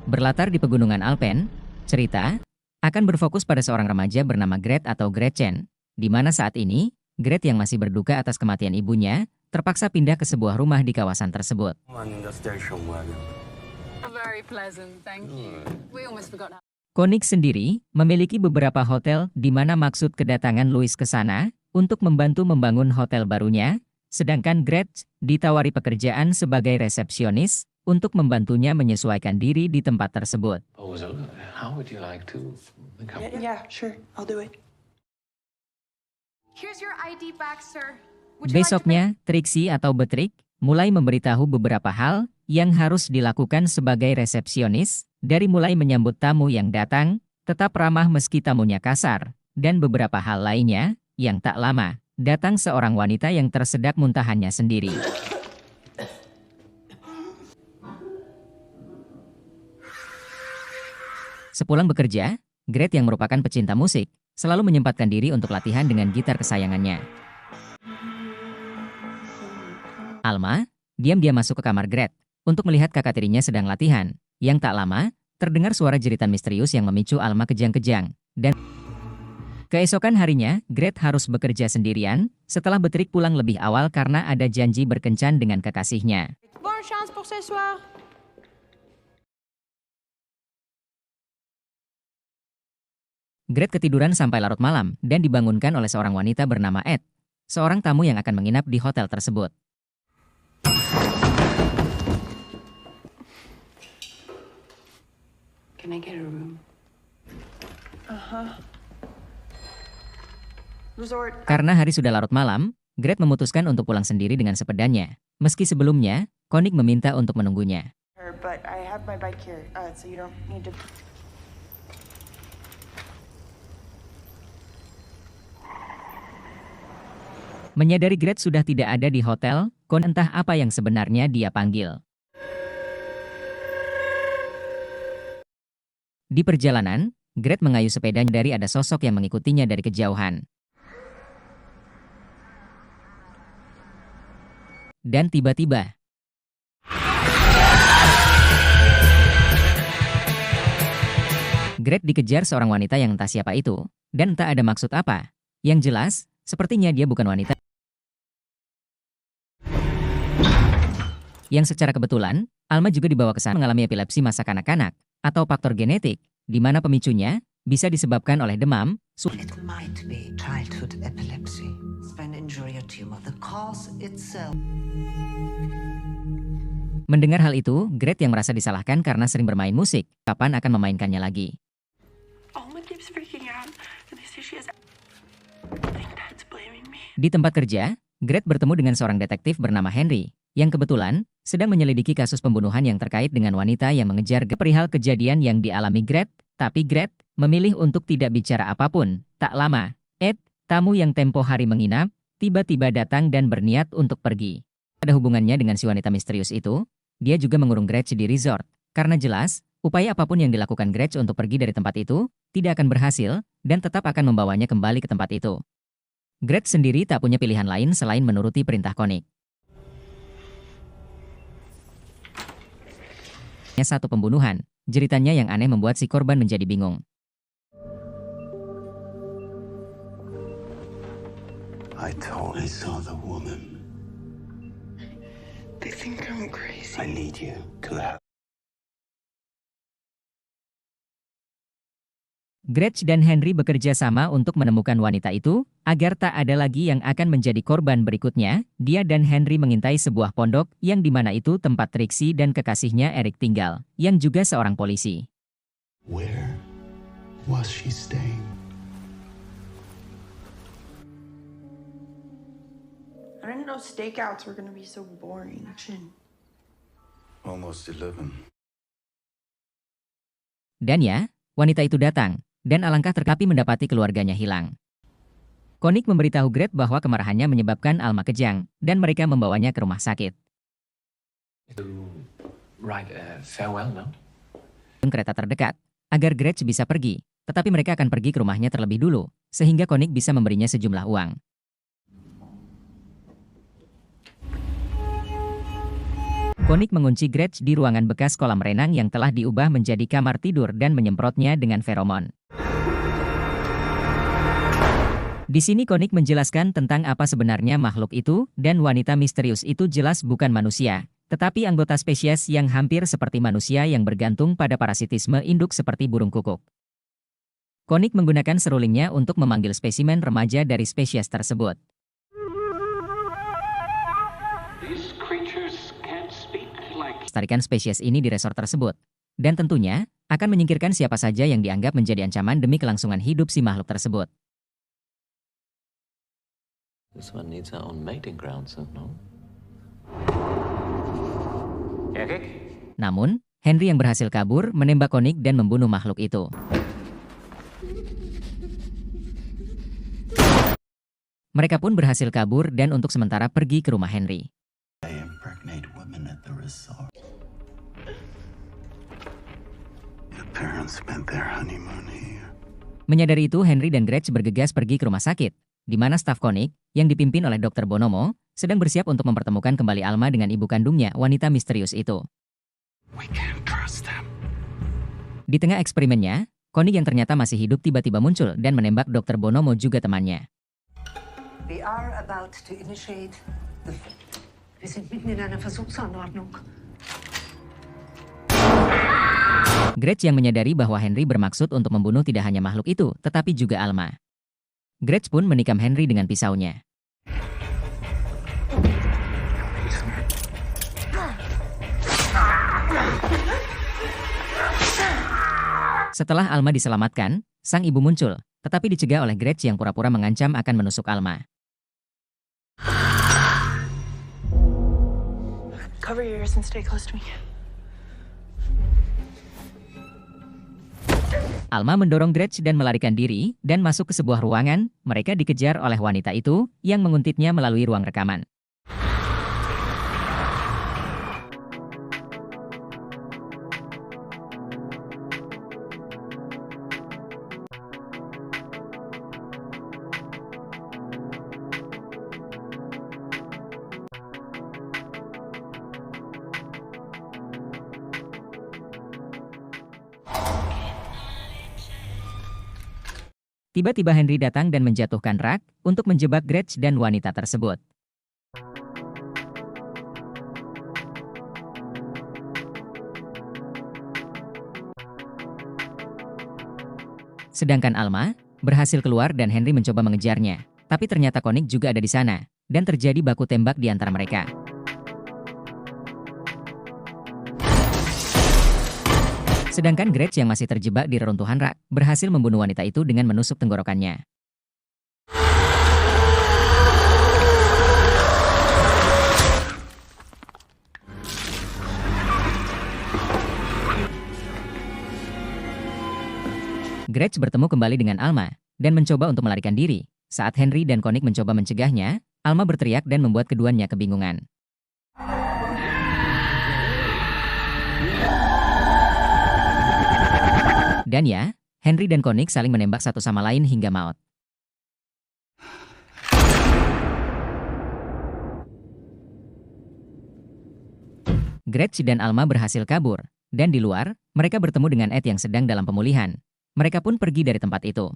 Berlatar di pegunungan Alpen, cerita akan berfokus pada seorang remaja bernama Gret atau Gretchen, di mana saat ini, Gret yang masih berduka atas kematian ibunya, terpaksa pindah ke sebuah rumah di kawasan tersebut. Koenig sendiri memiliki beberapa hotel di mana maksud kedatangan Louis ke sana untuk membantu membangun hotel barunya, sedangkan Gret ditawari pekerjaan sebagai resepsionis untuk membantunya menyesuaikan diri di tempat tersebut. How would you like to become? Yeah, sure. I'll do it. Here's your ID back, sir. Besoknya, Trixie atau Betrik mulai memberitahu beberapa hal yang harus dilakukan sebagai resepsionis, dari mulai menyambut tamu yang datang, tetap ramah meski tamunya kasar, dan beberapa hal lainnya, yang tak lama, datang seorang wanita yang tersedak muntahannya sendiri. Sepulang bekerja, Gret yang merupakan pecinta musik, selalu menyempatkan diri untuk latihan dengan gitar kesayangannya. Alma, diam-diam masuk ke kamar Gret, untuk melihat kakak tirinya sedang latihan. Yang tak lama, terdengar suara jeritan misterius yang memicu Alma kejang-kejang. Dan keesokan harinya, Gret harus bekerja sendirian, setelah Betrik pulang lebih awal karena ada janji berkencan dengan kekasihnya. Bonne chance pour ce soir. Gret ketiduran sampai larut malam dan dibangunkan oleh seorang wanita bernama Ed, seorang tamu yang akan menginap di hotel tersebut. Can I get a room? Resort. Karena hari sudah larut malam, Gret memutuskan untuk pulang sendiri dengan sepedanya, meski sebelumnya, Koenig meminta untuk menunggunya. But I have my bike here, so you don't need to. Menyadari Gret sudah tidak ada di hotel, Koenig entah apa yang sebenarnya dia panggil. Di perjalanan, Gret mengayuh sepedanya dari ada sosok yang mengikutinya dari kejauhan. Dan tiba-tiba, Gret dikejar seorang wanita yang entah siapa itu, dan entah ada maksud apa. Yang jelas, sepertinya dia bukan wanita. Yang secara kebetulan, Alma juga dibawa ke sana mengalami epilepsi masa kanak-kanak, atau faktor genetik, di mana pemicunya bisa disebabkan oleh demam, It might be childhood epilepsy, spine injury or tumor. The cause itself. Mendengar hal itu, Gret yang merasa disalahkan karena sering bermain musik, kapan akan memainkannya lagi. Alma keeps freaking out, and they say she has. I think Dad's blaming me. Di tempat kerja, Gret bertemu dengan seorang detektif bernama Henry, yang kebetulan sedang menyelidiki kasus pembunuhan yang terkait dengan wanita yang mengejar perihal kejadian yang dialami Gret, tapi Gret memilih untuk tidak bicara apapun. Tak lama, Ed, tamu yang tempo hari menginap, tiba-tiba datang dan berniat untuk pergi. Ada hubungannya dengan si wanita misterius itu, dia juga mengurung Gretchen di resort, karena jelas, upaya apapun yang dilakukan Gretchen untuk pergi dari tempat itu, tidak akan berhasil, dan tetap akan membawanya kembali ke tempat itu. Gretchen sendiri tak punya pilihan lain selain menuruti perintah Koenig. Satu pembunuhan, jeritannya yang aneh membuat si korban menjadi bingung. I saw the woman. They think I'm crazy. I need you to help. Gretchen dan Henry bekerja sama untuk menemukan wanita itu, agar tak ada lagi yang akan menjadi korban berikutnya. Dia dan Henry mengintai sebuah pondok, yang dimana itu tempat Trixie dan kekasihnya Eric tinggal, yang juga seorang polisi. Where was she staying? I didn't know stakeouts were gonna be so boring. Almost 11. Dan ya, wanita itu datang, dan alangkah terkapi mendapati keluarganya hilang. Koenig memberitahu Gret bahwa kemarahannya menyebabkan Alma kejang, dan mereka membawanya ke rumah sakit. To write a farewell note? Kereta terdekat, agar Gret bisa pergi, tetapi mereka akan pergi ke rumahnya terlebih dulu, sehingga Koenig bisa memberinya sejumlah uang. Koenig mengunci Gret di ruangan bekas kolam renang yang telah diubah menjadi kamar tidur dan menyemprotnya dengan feromon. Di sini Koenig menjelaskan tentang apa sebenarnya makhluk itu, dan wanita misterius itu jelas bukan manusia, tetapi anggota spesies yang hampir seperti manusia yang bergantung pada parasitisme induk seperti burung kukuk. Koenig menggunakan serulingnya untuk memanggil spesimen remaja dari spesies tersebut. These creatures can't speak like... Melestarikan spesies ini di resort tersebut, dan tentunya akan menyingkirkan siapa saja yang dianggap menjadi ancaman demi kelangsungan hidup si makhluk tersebut. This one needs our own mating ground, so no? Eric? Namun, Henry yang berhasil kabur menembak Koenig dan membunuh makhluk itu. Mereka pun berhasil kabur dan untuk sementara pergi ke rumah Henry. I impregnate women at the resort. Your parents spent their honeymoon here. Menyadari itu, Henry dan Gretsch bergegas pergi ke rumah sakit, di mana staf Koenig, yang dipimpin oleh Dr. Bonomo, sedang bersiap untuk mempertemukan kembali Alma dengan ibu kandungnya, wanita misterius itu. We can't trust them. Di tengah eksperimennya, Koenig yang ternyata masih hidup tiba-tiba muncul dan menembak Dr. Bonomo juga temannya. We are about to initiate the... Wir sind mitten in einer Versuchsanordnung. Gretsch yang menyadari bahwa Henry bermaksud untuk membunuh tidak hanya makhluk itu, tetapi juga Alma. Gretsch pun menikam Henry dengan pisaunya. Setelah Alma diselamatkan, sang ibu muncul, tetapi dicegah oleh Gretsch yang pura-pura mengancam akan menusuk Alma. Cover your ears and stay close to me. Alma mendorong Gretsch dan melarikan diri, dan masuk ke sebuah ruangan. Mereka dikejar oleh wanita itu, yang menguntitnya melalui ruang rekaman. Tiba-tiba Henry datang dan menjatuhkan rak untuk menjebak Gretsch dan wanita tersebut. Sedangkan Alma berhasil keluar dan Henry mencoba mengejarnya, tapi ternyata Koenig juga ada di sana, dan terjadi baku tembak di antara mereka. Sedangkan Gretsch yang masih terjebak di reruntuhan rak, berhasil membunuh wanita itu dengan menusuk tenggorokannya. Gretsch bertemu kembali dengan Alma, dan mencoba untuk melarikan diri. Saat Henry dan Koenig mencoba mencegahnya, Alma berteriak dan membuat keduanya kebingungan. Dan ya, Henry dan Koenig saling menembak satu sama lain hingga maut. Gretsch dan Alma berhasil kabur, dan di luar, mereka bertemu dengan Ed yang sedang dalam pemulihan. Mereka pun pergi dari tempat itu.